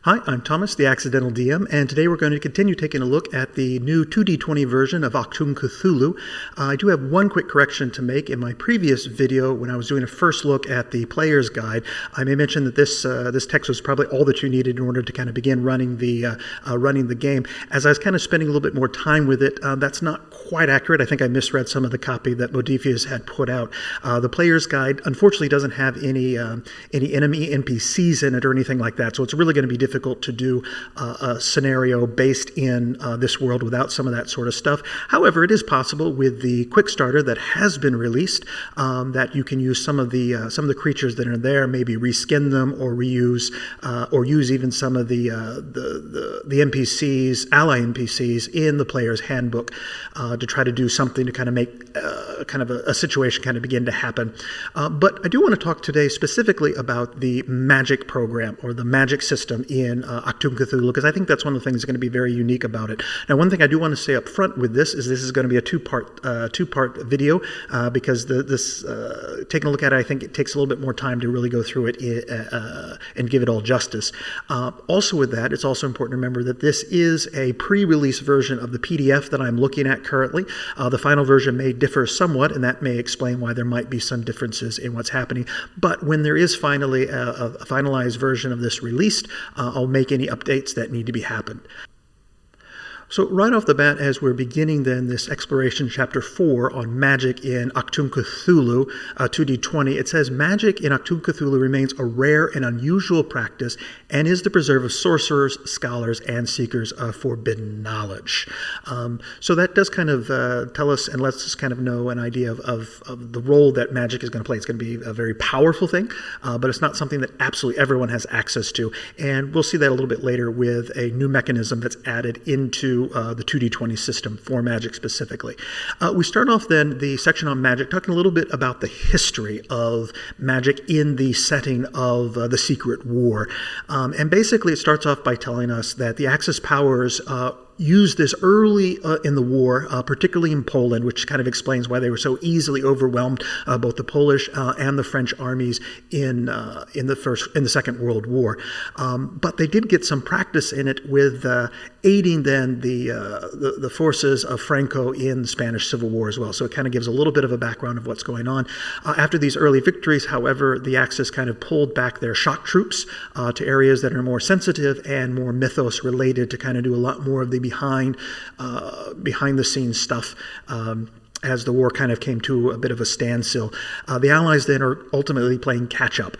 Hi, I'm Thomas, the Accidental DM, and today we're going to continue taking a look at the new 2D20 version of Achtung Cthulhu. I do have one quick correction to make. In my previous video, when I was doing a first look at the player's guide, I may mention that this text was probably all that you needed in order to kind of begin running the game. As I was kind of spending a little bit more time with it, that's not quite accurate. I think I misread some of the copy that Modiphius had put out. The player's guide, unfortunately, doesn't have any enemy NPCs in it or anything like that, so it's really going to be difficult to do a scenario based in this world without some of that sort of stuff. However, it is possible with the quick starter that has been released that you can use some of the creatures that are there, maybe reskin them or reuse or use even some of the NPCs, ally NPCs in the player's handbook to try to do something to kind of make kind of a situation kind of begin to happen. But I do want to talk today specifically about the magic program or the magic system in Achtung Cthulhu, because I think that's one of the things that's going to be very unique about it. Now, one thing I do want to say up front with this is going to be a two-part video because taking a look at it, I think it takes a little bit more time to really go through it and give it all justice. Also with that, it's also important to remember that this is a pre-release version of the PDF that I'm looking at currently. The final version may differ somewhat, and that may explain why there might be some differences in what's happening. But when there is finally a finalized version of this released, I'll make any updates that need to be happened. So right off the bat, as we're beginning then this exploration chapter 4 on magic in Achtung Cthulhu 2D20, it says magic in Achtung Cthulhu remains a rare and unusual practice and is the preserve of sorcerers, scholars, and seekers of forbidden knowledge. So that does kind of tell us and lets us kind of know an idea of the role that magic is going to play. It's going to be a very powerful thing, but it's not something that absolutely everyone has access to. And we'll see that a little bit later with a new mechanism that's added into the 2D20 system for magic specifically. We start off then the section on magic talking a little bit about the history of magic in the setting of the Secret War. And basically it starts off by telling us that the Axis powers used this early in the war, particularly in Poland, which kind of explains why they were so easily overwhelmed, both the Polish and the French armies in the Second World War. But they did get some practice in it with aiding then the forces of Franco in the Spanish Civil War as well. So it kind of gives a little bit of a background of what's going on. After these early victories, however, the Axis kind of pulled back their shock troops to areas that are more sensitive and more mythos related to kind of do a lot more of the behind the scenes stuff as the war kind of came to a bit of a standstill. The Allies then are ultimately playing catch-up.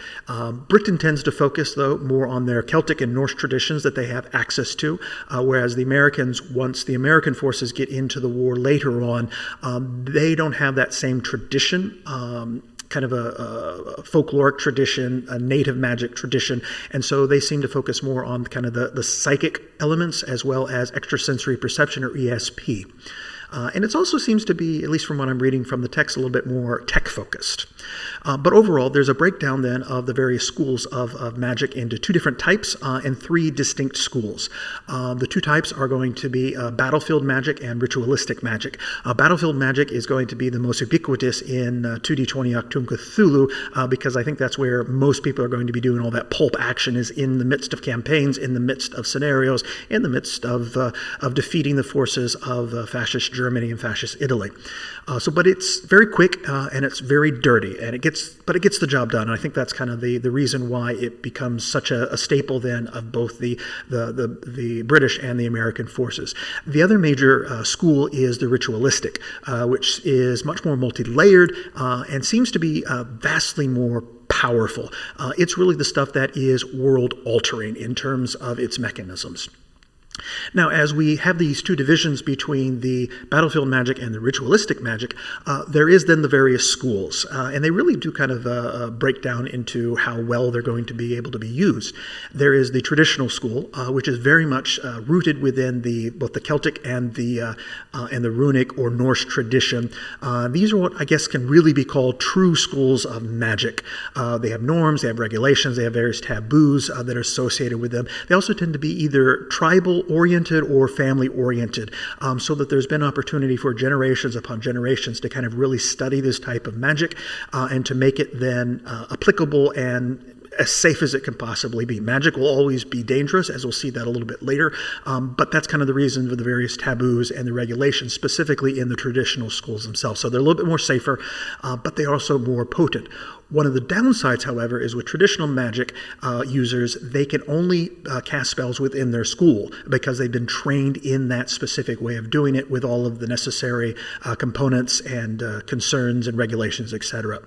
Britain tends to focus, though, more on their Celtic and Norse traditions that they have access to, whereas the Americans, once the American forces get into the war later on, they don't have that same tradition. Kind of a folkloric tradition, a native magic tradition, and so they seem to focus more on kind of the psychic elements as well as extrasensory perception, or ESP. And it also seems to be, at least from what I'm reading from the text, a little bit more tech-focused. But overall, there's a breakdown then of the various schools of magic into two different types and three distinct schools. The two types are going to be battlefield magic and ritualistic magic. Battlefield magic is going to be the most ubiquitous in 2D20 Achtung Cthulhu because I think that's where most people are going to be doing all that pulp action, is in the midst of campaigns, in the midst of scenarios, in the midst of defeating the forces of fascist Germany and fascist Italy. But it's very quick and it's very dirty, and it gets the job done. And I think that's kind of the reason why it becomes such a staple then of both the British and the American forces. The other major school is the ritualistic, which is much more multi-layered and seems to be vastly more powerful. It's really the stuff that is world-altering in terms of its mechanisms. Now, as we have these two divisions between the battlefield magic and the ritualistic magic, there is then the various schools, and they really do kind of break down into how well they're going to be able to be used. There is the traditional school, which is very much rooted within both the Celtic and the runic or Norse tradition. These are what I guess can really be called true schools of magic. They have norms, they have regulations, they have various taboos that are associated with them. They also tend to be either tribal-oriented or family-oriented, so that there's been opportunity for generations upon generations to kind of really study this type of magic and to make it then applicable and as safe as it can possibly be. Magic will always be dangerous, as we'll see that a little bit later, but that's kind of the reason for the various taboos and the regulations, specifically in the traditional schools themselves. So they're a little bit more safer, but they're also more potent. One of the downsides, however, is with traditional magic users, they can only cast spells within their school because they've been trained in that specific way of doing it with all of the necessary components and concerns and regulations, etc.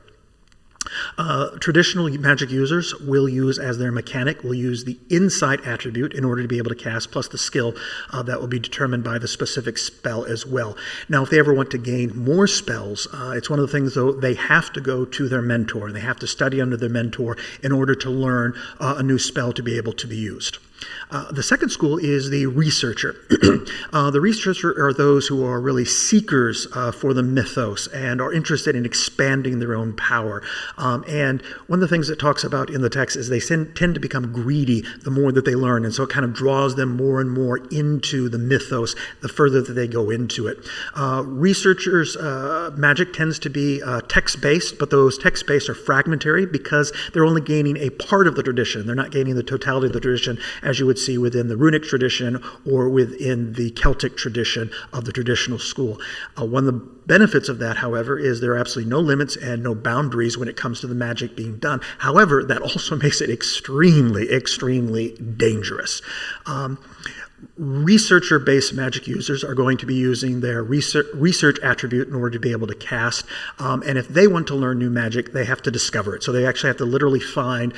Traditional magic users will use as their mechanic, will use the insight attribute in order to be able to cast, plus the skill that will be determined by the specific spell as well. Now, if they ever want to gain more spells, it's one of the things, though, they have to go to their mentor. They have to study under their mentor in order to learn a new spell to be able to be used. The second school is the researcher. The researcher are those who are really seekers for the mythos and are interested in expanding their own power. And one of the things it talks about in the text is they tend to become greedy the more that they learn. And so it kind of draws them more and more into the mythos the further that they go into it. Researchers' magic tends to be text-based, but those text-based are fragmentary because they're only gaining a part of the tradition. They're not gaining the totality of the tradition, as you would see within the runic tradition or within the Celtic tradition of the traditional school. One of the benefits of that, however, is there are absolutely no limits and no boundaries when it comes to the magic being done. However, that also makes it extremely, extremely dangerous. Researcher-based magic users are going to be using their research attribute in order to be able to cast. And if they want to learn new magic, they have to discover it. So they actually have to literally find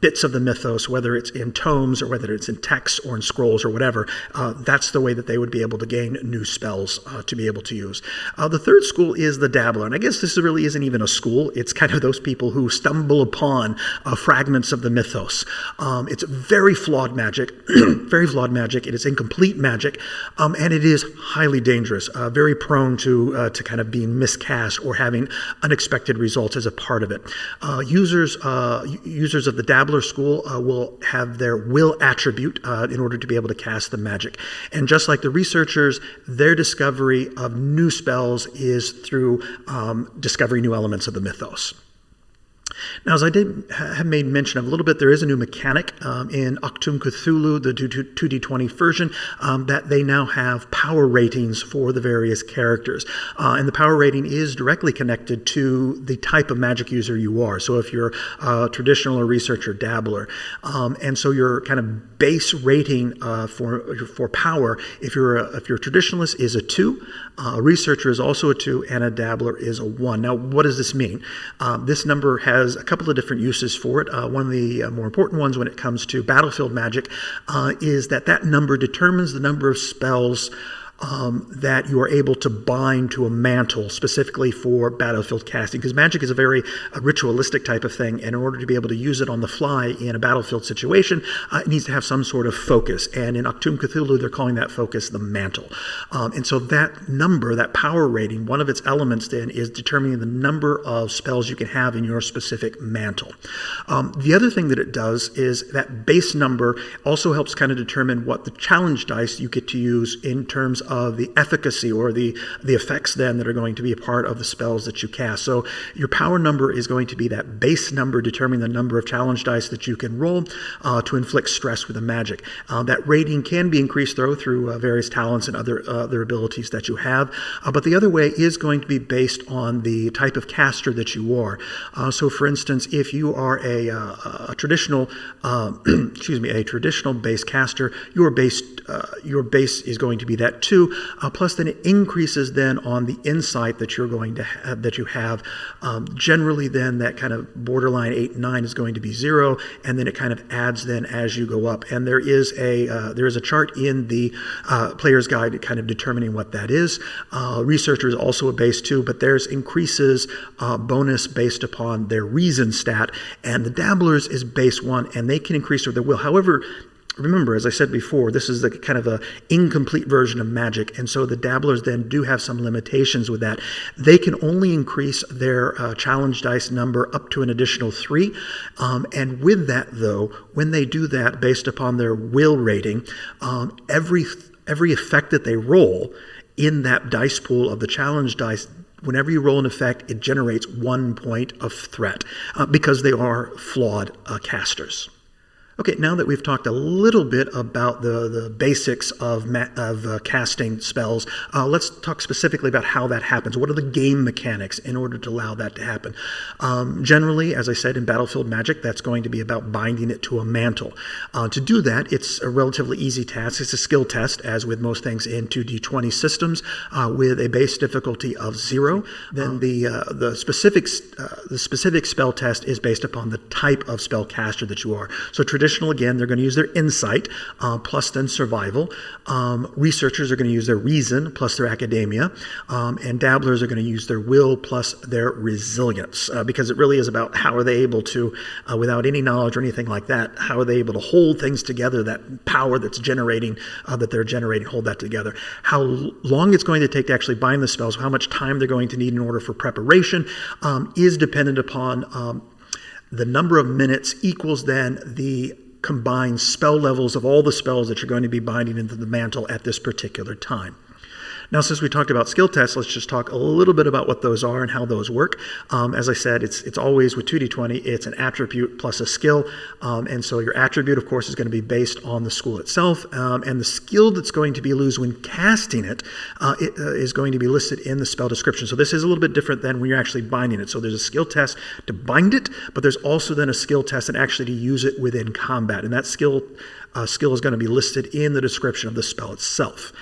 bits of the mythos, whether it's in tomes or whether it's in texts or in scrolls or whatever. That's the way that they would be able to gain new spells to be able to use. The third school is the dabbler. And I guess this really isn't even a school. It's kind of those people who stumble upon fragments of the mythos. It's very flawed magic, very flawed magic. It is incomplete magic, and it is highly dangerous, very prone to kind of being miscast or having unexpected results as a part of it. Users of the dabbler school will have their will attribute in order to be able to cast the magic. And just like the researchers, their discovery of new spells is through discovering new elements of the mythos. Now, as I have made mention of a little bit, there is a new mechanic in Achtung Cthulhu, the 2D20 version, that they now have power ratings for the various characters. And the power rating is directly connected to the type of magic user you are. So if you're a traditional or researcher dabbler, and so your kind of base rating for power, if you're a traditionalist, is a 2, a researcher is also a 2, and a dabbler is a 1. Now, what does this mean? This number has a couple of different uses for it. One of the more important ones when it comes to battlefield magic is that number determines the number of spells that you are able to bind to a mantle specifically for battlefield casting, because magic is a very ritualistic type of thing, and in order to be able to use it on the fly in a battlefield situation, it needs to have some sort of focus, and in Achtung Cthulhu they're calling that focus the mantle. And so that number, that power rating, one of its elements then is determining the number of spells you can have in your specific mantle. The other thing that it does is that base number also helps kind of determine what the challenge dice you get to use in terms of the efficacy or the effects then that are going to be a part of the spells that you cast. So your power number is going to be that base number determining the number of challenge dice that you can roll to inflict stress with the magic. That rating can be increased through various talents and other abilities that you have, but the other way is going to be based on the type of caster that you are. So for instance, if you are a traditional a traditional base caster, your base is going to be that 2, plus then it increases then on the insight that you're going to have, that you have. Generally then that kind of borderline 8 and 9 is going to be 0, and then it kind of adds then as you go up. And there is a chart in the player's guide kind of determining what that is. Researcher is also a base 2, but there's increases bonus based upon their reason stat, and the dabblers is base 1, and they can increase their will. However, remember, as I said before, this is the kind of a incomplete version of magic, and so the dabblers then do have some limitations with that. They can only increase their challenge dice number up to an additional 3, and with that, though, when they do that based upon their will rating, every effect that they roll in that dice pool of the challenge dice whenever you roll an effect, it generates 1 point of threat because they are flawed casters. Okay, now that we've talked a little bit about the basics of casting spells, let's talk specifically about how that happens. What are the game mechanics in order to allow that to happen? Generally, as I said, in Battlefield Magic, that's going to be about binding it to a mantle. To do that, it's a relatively easy task. It's a skill test, as with most things in 2d20 systems, with a base difficulty of 0. Then the specific spell test is based upon the type of spellcaster that you are. So traditionally, again, they're going to use their insight plus then survival. Researchers are going to use their reason plus their academia. And dabblers are going to use their will plus their resilience because it really is about how are they able to, without any knowledge or anything like that, how are they able to hold things together, that power that's generating, that they're generating, hold that together. How long it's going to take to actually bind the spells, how much time they're going to need in order for preparation is dependent upon the number of minutes equals then the combined spell levels of all the spells that you're going to be binding into the mantle at this particular time. Now, since we talked about skill tests, let's just talk a little bit about what those are and how those work. As I said, it's always with 2d20, it's an attribute plus a skill. And so your attribute, of course, is going to be based on the school itself. And the skill that's going to be used when casting it is going to be listed in the spell description. So this is a little bit different than when you're actually binding it. So there's a skill test to bind it, but there's also then a skill test and actually to use it within combat. And that skill is going to be listed in the description of the spell itself.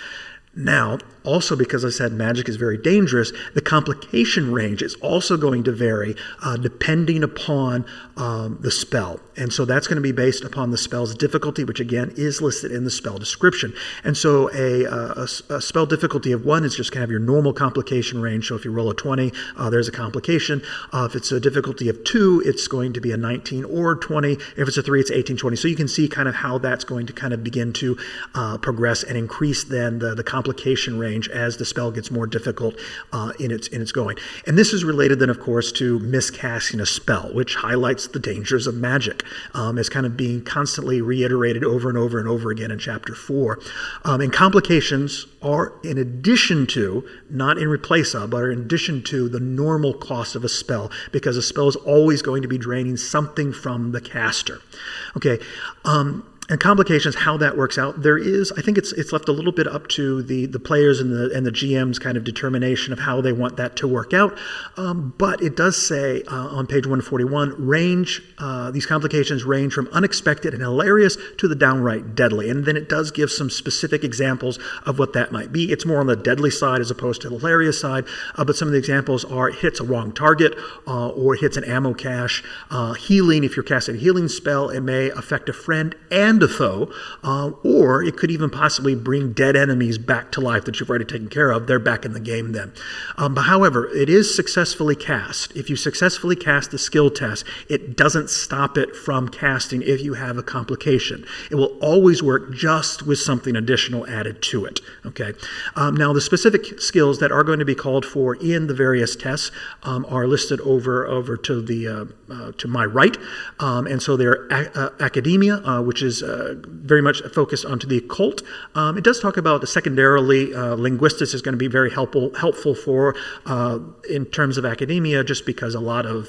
Now, also because I said magic is very dangerous, the complication range is also going to vary depending upon the spell. And so that's going to be based upon the spell's difficulty, which again is listed in the spell description. And so a spell difficulty of 1 is just kind of your normal complication range. So if you roll a 20, there's a complication. If it's a difficulty of 2, it's going to be a 19 or 20. If it's a 3, it's 18, 20. So you can see kind of how that's going to kind of begin to progress and increase then the complication range as the spell gets more difficult in its going. And this is related then, of course, to miscasting a spell, which highlights the dangers of magic as kind of being constantly reiterated over and over and over again in Chapter 4. And complications are in addition to, not in replace of, but are in addition to the normal cost of a spell, because a spell is always going to be draining something from the caster. Okay. And complications, how that works out, there is, I think it's left a little bit up to the players and the GM's kind of determination of how they want that to work out. But it does say on page 141, these complications range from unexpected and hilarious to the downright deadly. And then it does give some specific examples of what that might be. It's more on the deadly side as opposed to the hilarious side. But some of the examples are it hits a wrong target or it hits an ammo cache. Healing, if you're casting a healing spell, it may affect a friend and a foe, or it could even possibly bring dead enemies back to life that you've already taken care of. They're back in the game then. But however, it is successfully cast. If you successfully cast the skill test, it doesn't stop it from casting if you have a complication. It will always work just with something additional added to it. Okay. Now, the specific skills that are going to be called for in the various tests are listed over to my right. And so they're academia, which is very much focused onto the occult. It does talk about secondarily linguistics is going to be very helpful for in terms of academia, just because a lot of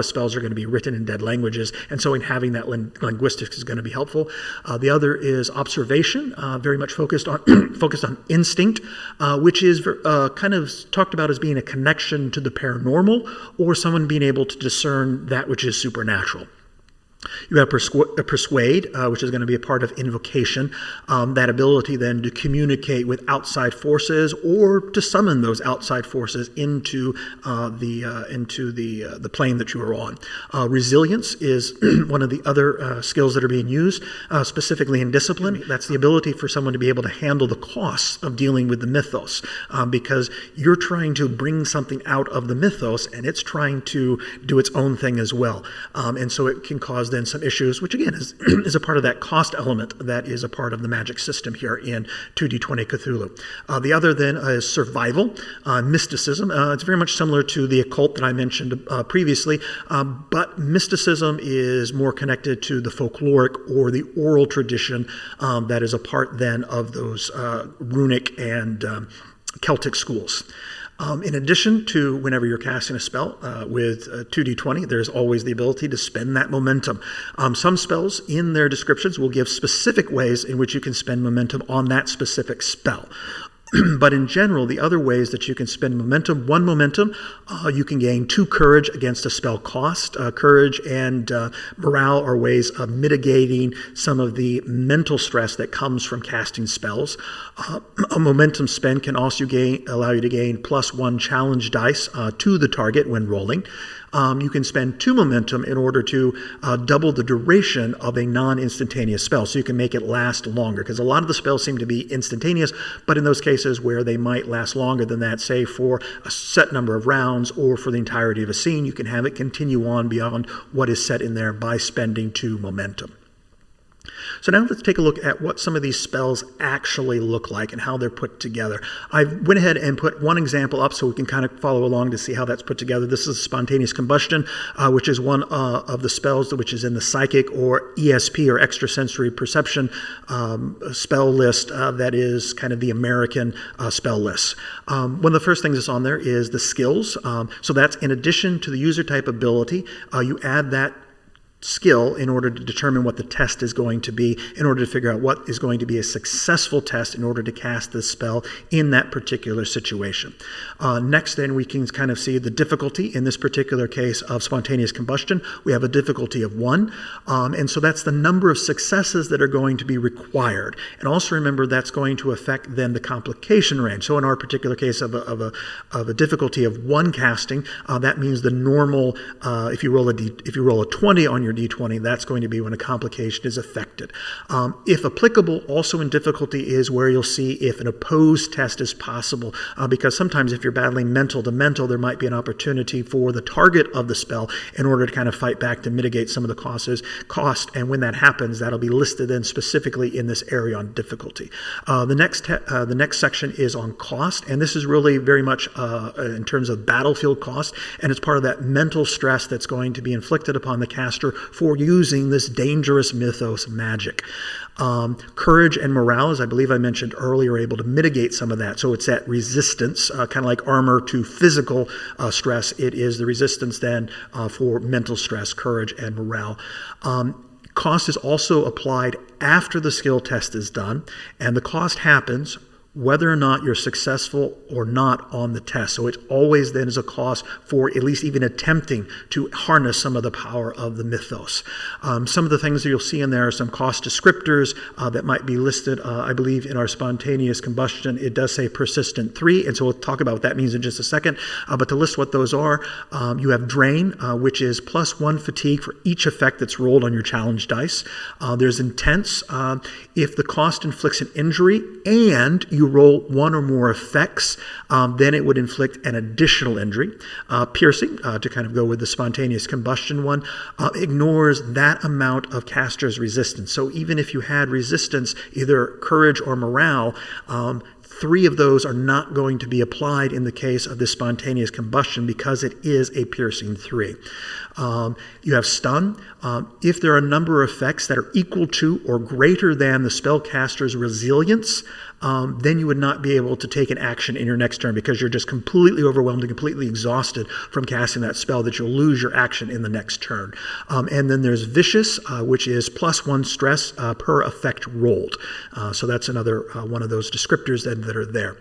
spells are going to be written in dead languages, and so in having that linguistics is going to be helpful. The other is observation, very much focused on instinct, which is kind of talked about as being a connection to the paranormal or someone being able to discern that which is supernatural. You have persuade, which is going to be a part of invocation, that ability then to communicate with outside forces or to summon those outside forces into the plane that you are on. Resilience is one of the other skills that are being used, specifically in discipline. That's the ability for someone to be able to handle the costs of dealing with the mythos, because you're trying to bring something out of the mythos and it's trying to do its own thing as well. And so it can cause then some issues, which again is a part of that cost element that is a part of the magic system here in 2d20 Cthulhu. The other then is survival, mysticism. It's very much similar to the occult that I mentioned previously, but mysticism is more connected to the folkloric or the oral tradition that is a part then of those runic and Celtic schools. In addition to whenever you're casting a spell with 2d20, there's always the ability to spend that momentum. Some spells in their descriptions will give specific ways in which you can spend momentum on that specific spell. But in general, the other ways that you can spend momentum, one momentum, you can gain 2 courage against a spell cost. Courage and morale are ways of mitigating some of the mental stress that comes from casting spells. A momentum spend can also allow you to gain +1 challenge dice to the target when rolling. You can spend 2 momentum in order to double the duration of a non-instantaneous spell, so you can make it last longer, because a lot of the spells seem to be instantaneous, but in those cases where they might last longer than that, say for a set number of rounds or for the entirety of a scene, you can have it continue on beyond what is set in there by spending 2 momentum. So now let's take a look at what some of these spells actually look like and how they're put together. I went ahead and put one example up so we can kind of follow along to see how that's put together. This is spontaneous combustion, which is one of the spells which is in the psychic or ESP or extrasensory perception spell list that is kind of the American spell list. One of the first things that's on there is the skills. So that's in addition to the user type ability, you add that skill in order to determine what the test is going to be, in order to figure out what is going to be a successful test in order to cast this spell in that particular situation. Next, then, we can kind of see the difficulty in this particular case of spontaneous combustion. We have a difficulty of 1, and so that's the number of successes that are going to be required. And also remember that's going to affect then the complication range. So in our particular case of a difficulty of 1 casting, that means the normal, if you roll a 20 on your D20, that's going to be when a complication is affected. If applicable, also in difficulty is where you'll see if an opposed test is possible, because sometimes if you're battling mental to mental, there might be an opportunity for the target of the spell in order to kind of fight back to mitigate some of the cost, and when that happens, that'll be listed then specifically in this area on difficulty. The next section is on cost, and this is really very much in terms of battlefield cost, and it's part of that mental stress that's going to be inflicted upon the caster for using this dangerous mythos magic. Courage and morale, as I believe I mentioned earlier, are able to mitigate some of that. So it's that resistance, kind of like armor to physical stress. It is the resistance then for mental stress, courage, and morale. Cost is also applied after the skill test is done, and the cost happens whether or not you're successful or not on the test. So it always then is a cost for at least even attempting to harness some of the power of the mythos. Some of the things that you'll see in there are some cost descriptors that might be listed. I believe in our spontaneous combustion, it does say persistent 3, and so we'll talk about what that means in just a second. But to list what those are, you have drain, which is +1 fatigue for each effect that's rolled on your challenge dice. There's intense. If the cost inflicts an injury and you roll 1 or more effects, then it would inflict an additional injury. Piercing, to kind of go with the spontaneous combustion one, ignores that amount of caster's resistance. So even if you had resistance, either courage or morale, 3 of those are not going to be applied in the case of this spontaneous combustion because it is a piercing 3. You have stun. If there are a number of effects that are equal to or greater than the spellcaster's resilience, then you would not be able to take an action in your next turn because you're just completely overwhelmed and completely exhausted from casting that spell that you'll lose your action in the next turn. And then there's vicious, which is +1 stress per effect rolled. So that's another one of those descriptors that are there.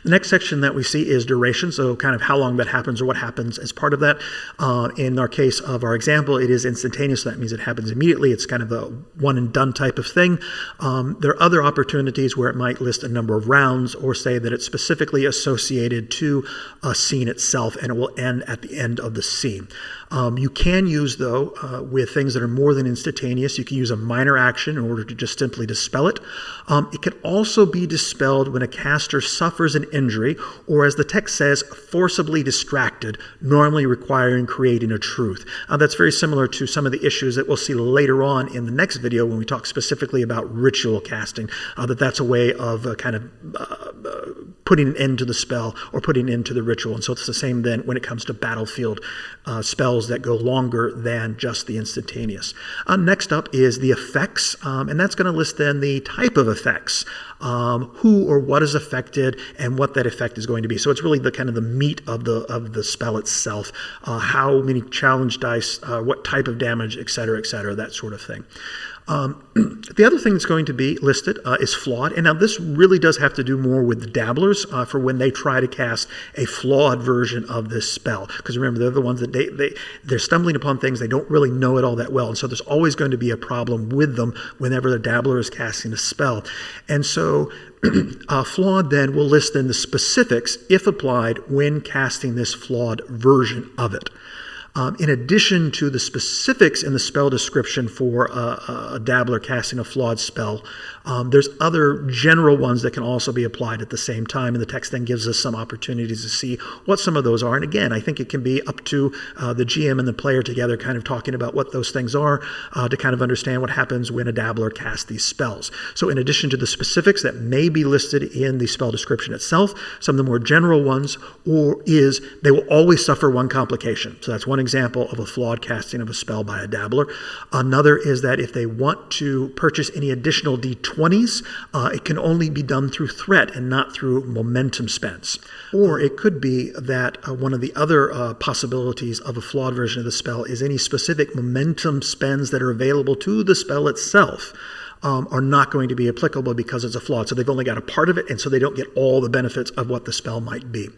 The next section that we see is duration, so kind of how long that happens or what happens as part of that. In our case of our example, it is instantaneous, so that means it happens immediately. It's kind of a one and done type of thing. There are other opportunities where it might list a number of rounds or say that it's specifically associated to a scene itself and it will end at the end of the scene. You can use, though, with things that are more than instantaneous, you can use a minor action in order to just simply dispel it. It can also be dispelled when a caster suffers an injury, or as the text says, forcibly distracted, normally requiring creating a truth. That's very similar to some of the issues that we'll see later on in the next video when we talk specifically about ritual casting, that's a way of putting an end to the spell or putting an end to the ritual. And so it's the same then when it comes to battlefield spells that go longer than just the instantaneous. Next up is the effects, and that's going to list then the type of effects, who or what is affected, and what that effect is going to be. So it's really the kind of the meat of the spell itself, how many challenge dice, what type of damage, et cetera, that sort of thing. The other thing that's going to be listed is flawed. And now this really does have to do more with the dabblers for when they try to cast a flawed version of this spell. Because remember, they're the ones that they're stumbling upon things they don't really know it all that well. And so there's always going to be a problem with them whenever the dabbler is casting a spell. And so flawed then will list in the specifics, if applied, when casting this flawed version of it. In addition to the specifics in the spell description for a dabbler casting a flawed spell, there's other general ones that can also be applied at the same time, and the text then gives us some opportunities to see what some of those are. And again, I think it can be up to the GM and the player together kind of talking about what those things are to kind of understand what happens when a dabbler casts these spells. So in addition to the specifics that may be listed in the spell description itself, some of the more general ones is they will always suffer one complication. So that's one example of a flawed casting of a spell by a dabbler. Another is that if they want to purchase any additional D20s, it can only be done through threat and not through momentum spends. Or it could be that one of the other possibilities of a flawed version of the spell is any specific momentum spends that are available to the spell itself are not going to be applicable because it's a flawed. So they've only got a part of it, and so they don't get all the benefits of what the spell might be.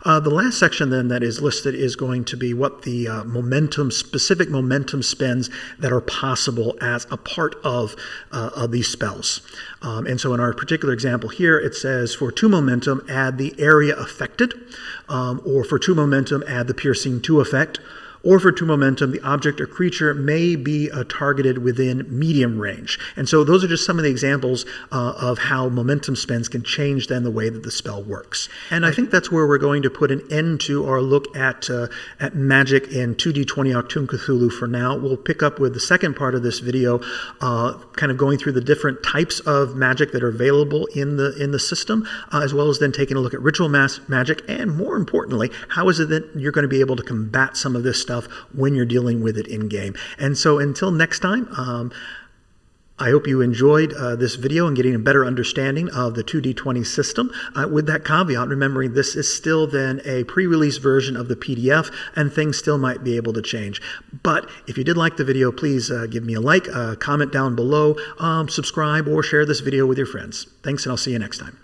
The last section then that is listed is going to be what the specific momentum spends that are possible as a part of these spells. And so in our particular example here, it says for 2 momentum, add the area affected, or for 2 momentum, add the piercing 2 effect, or for 2 momentum, the object or creature may be targeted within medium range. And so those are just some of the examples of how momentum spends can change then the way that the spell works. And I think that's where we're going to put an end to our look at magic in 2D20 Achtung Cthulhu for now. We'll pick up with the second part of this video, kind of going through the different types of magic that are available in the system, as well as then taking a look at ritual magic, and more importantly, how is it that you're going to be able to combat some of this stuff when you're dealing with it in game. And so until next time, I hope you enjoyed this video and getting a better understanding of the 2D20 system. With that caveat, remembering this is still then a pre-release version of the PDF, and things still might be able to change. But if you did like the video, please give me a like, comment down below, subscribe, or share this video with your friends. Thanks, and I'll see you next time.